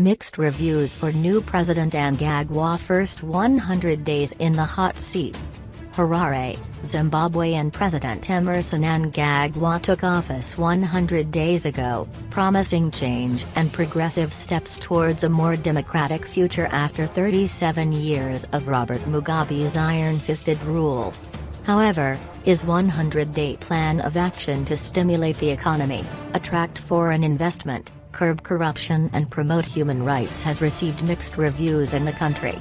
Mixed reviews for new President Mnangagwa first 100 days in the hot seat. Harare, Zimbabwean President Emmerson Mnangagwa took office 100 days ago, promising change and progressive steps towards a more democratic future after 37 years of Robert Mugabe's iron-fisted rule. However, his 100-day plan of action to stimulate the economy, attract foreign investment, curb corruption and promote human rights has received mixed reviews in the country.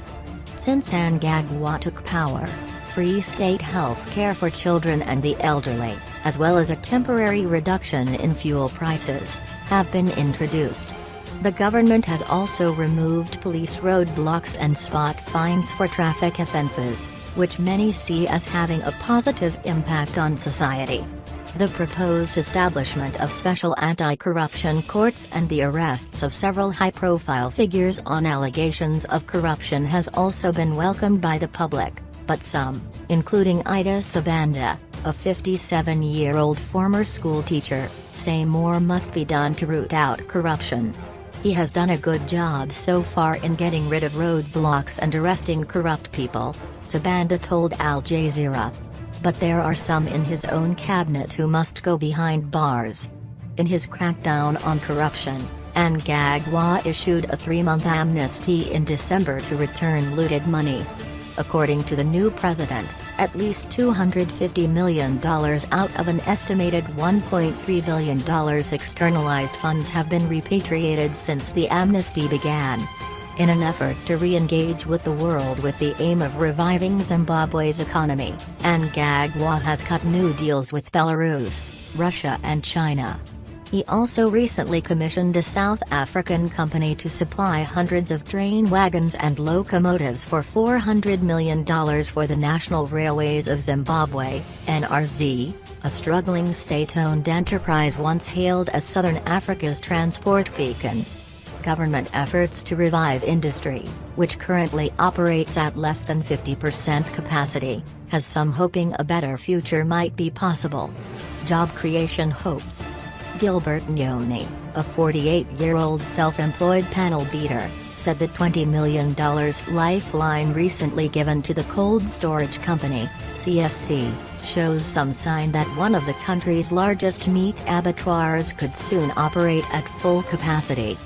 Since Mnangagwa took power, free state health care for children and the elderly, as well as a temporary reduction in fuel prices, have been introduced. The government has also removed police roadblocks and spot fines for traffic offences, which many see as having a positive impact on society. The proposed establishment of special anti-corruption courts and the arrests of several high-profile figures on allegations of corruption has also been welcomed by the public, but some, including Ida Sabanda, a 57-year-old former school teacher, say more must be done to root out corruption. He has done a good job so far in getting rid of roadblocks and arresting corrupt people, Sabanda told Al Jazeera. But there are some in his own cabinet who must go behind bars. In his crackdown on corruption, Mnangagwa issued a 3-month amnesty in December to return looted money. According to the new president, at least $250 million out of an estimated $1.3 billion externalized funds have been repatriated since the amnesty began. In an effort to re-engage with the world with the aim of reviving Zimbabwe's economy, Mnangagwa has cut new deals with Belarus, Russia and China. He also recently commissioned a South African company to supply hundreds of train wagons and locomotives for $400 million for the National Railways of Zimbabwe, NRZ, a struggling state-owned enterprise once hailed as Southern Africa's transport beacon. Government efforts to revive industry, which currently operates at less than 50% capacity, has some hoping a better future might be possible. Job creation hopes. Gilbert Nyoni, a 48-year-old self-employed panel beater, said the $20 million lifeline recently given to the cold storage company, CSC, shows some sign that one of the country's largest meat abattoirs could soon operate at full capacity.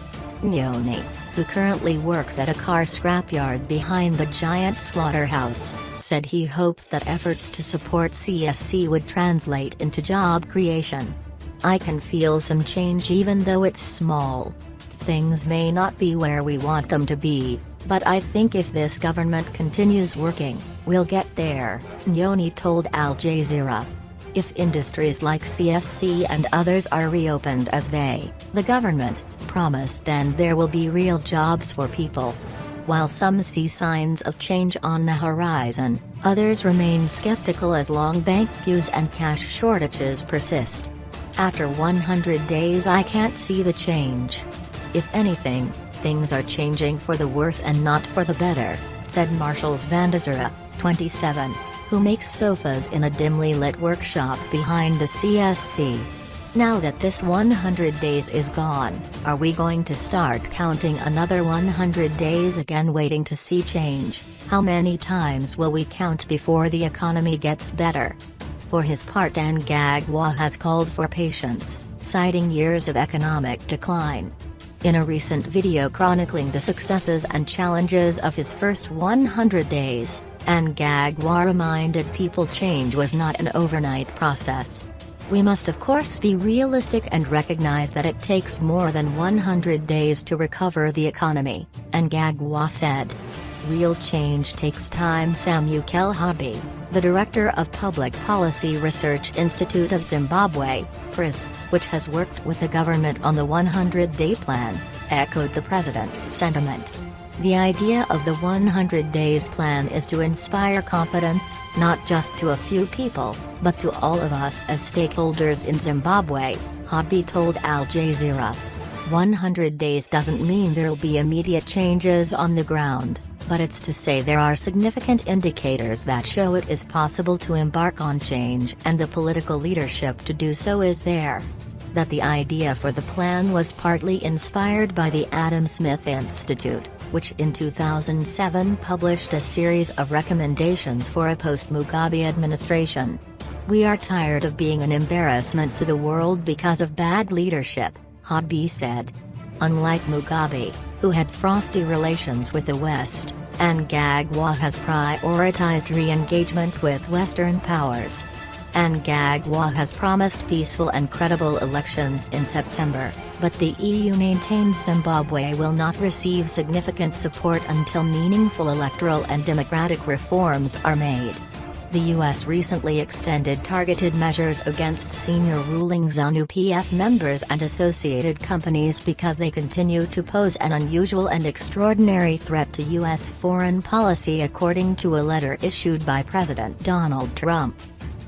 Nyoni, who currently works at a car scrapyard behind the giant slaughterhouse, said he hopes that efforts to support CSC would translate into job creation. I can feel some change even though it's small. Things may not be where we want them to be, but I think if this government continues working, we'll get there, Nyoni told Al Jazeera. If industries like CSC and others are reopened as the government, promise, then there will be real jobs for people. While some see signs of change on the horizon, others remain skeptical as long bank queues and cash shortages persist. After 100 days I can't see the change. If anything, things are changing for the worse and not for the better, said Marshall Vandazura, 27, who makes sofas in a dimly lit workshop behind the CSC. Now that this 100 days is gone, are we going to start counting another 100 days again waiting to see change? How many times will we count before the economy gets better? For his part, Mnangagwa has called for patience, citing years of economic decline. In a recent video chronicling the successes and challenges of his first 100 days, Mnangagwa reminded people change was not an overnight process. We must of course be realistic and recognize that it takes more than 100 days to recover the economy, Mnangagwa said. Real change takes time. Samuel Habi, the director of Public Policy Research Institute of Zimbabwe, PRIZ, which has worked with the government on the 100-day plan, echoed the president's sentiment. The idea of the 100 days plan is to inspire confidence, not just to a few people, but to all of us as stakeholders in Zimbabwe, Habi told Al Jazeera. 100 days doesn't mean there'll be immediate changes on the ground, but it's to say there are significant indicators that show it is possible to embark on change and the political leadership to do so is there. that the idea for the plan was partly inspired by the Adam Smith Institute, which in 2007 published a series of recommendations for a post-Mugabe administration. "We are tired of being an embarrassment to the world because of bad leadership," Mugabe said. Unlike Mugabe, who had frosty relations with the West, Mnangagwa has prioritized re-engagement with Western powers. Mnangagwa has promised peaceful and credible elections in September, but the EU maintains Zimbabwe will not receive significant support until meaningful electoral and democratic reforms are made. The US recently extended targeted measures against senior ruling ZANU-PF members and associated companies because they continue to pose an unusual and extraordinary threat to US foreign policy, according to a letter issued by President Donald Trump.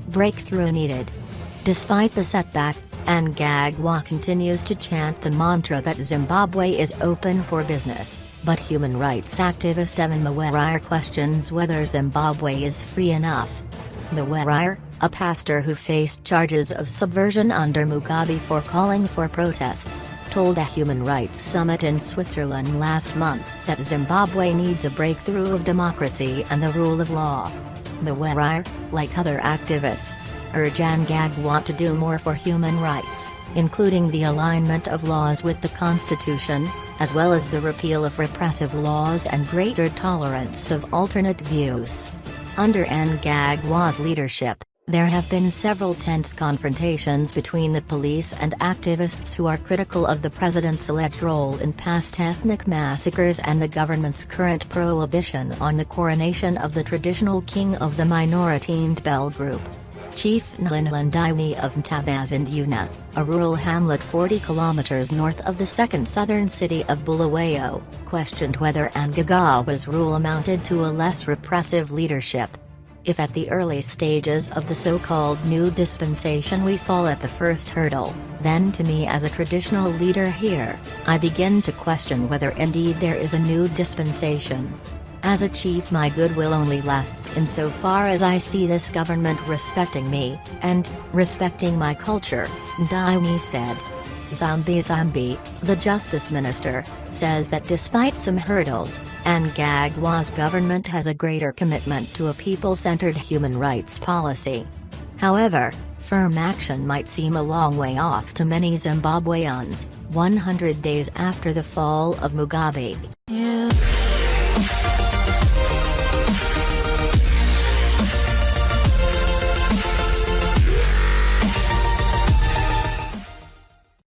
Breakthrough needed. Despite the setback, Mnangagwa continues to chant the mantra that Zimbabwe is open for business, but human rights activist Evan Mawarire questions whether Zimbabwe is free enough. Mawarire, a pastor who faced charges of subversion under Mugabe for calling for protests, told a human rights summit in Switzerland last month that Zimbabwe needs a breakthrough of democracy and the rule of law. Mawarire, like other activists, urge Mnangagwa to do more for human rights, including the alignment of laws with the Constitution, as well as the repeal of repressive laws and greater tolerance of alternate views. Under Mnangagwa's leadership, there have been several tense confrontations between the police and activists who are critical of the president's alleged role in past ethnic massacres and the government's current prohibition on the coronation of the traditional king of the minority Ndebele group. Chief Nhlanhla of Ntabazinduna, a rural hamlet 40 kilometers north of the second southern city of Bulawayo, questioned whether Mnangagwa's rule amounted to a less repressive leadership. "If at the early stages of the so-called new dispensation we fall at the first hurdle, then to me as a traditional leader here, I begin to question whether indeed there is a new dispensation. As a chief, my goodwill only lasts insofar as I see this government respecting me, and respecting my culture," Ndayini said. Zambi, the justice minister, says that despite some hurdles, Mnangagwa's government has a greater commitment to a people-centered human rights policy. However, firm action might seem a long way off to many Zimbabweans, 100 days after the fall of Mugabe.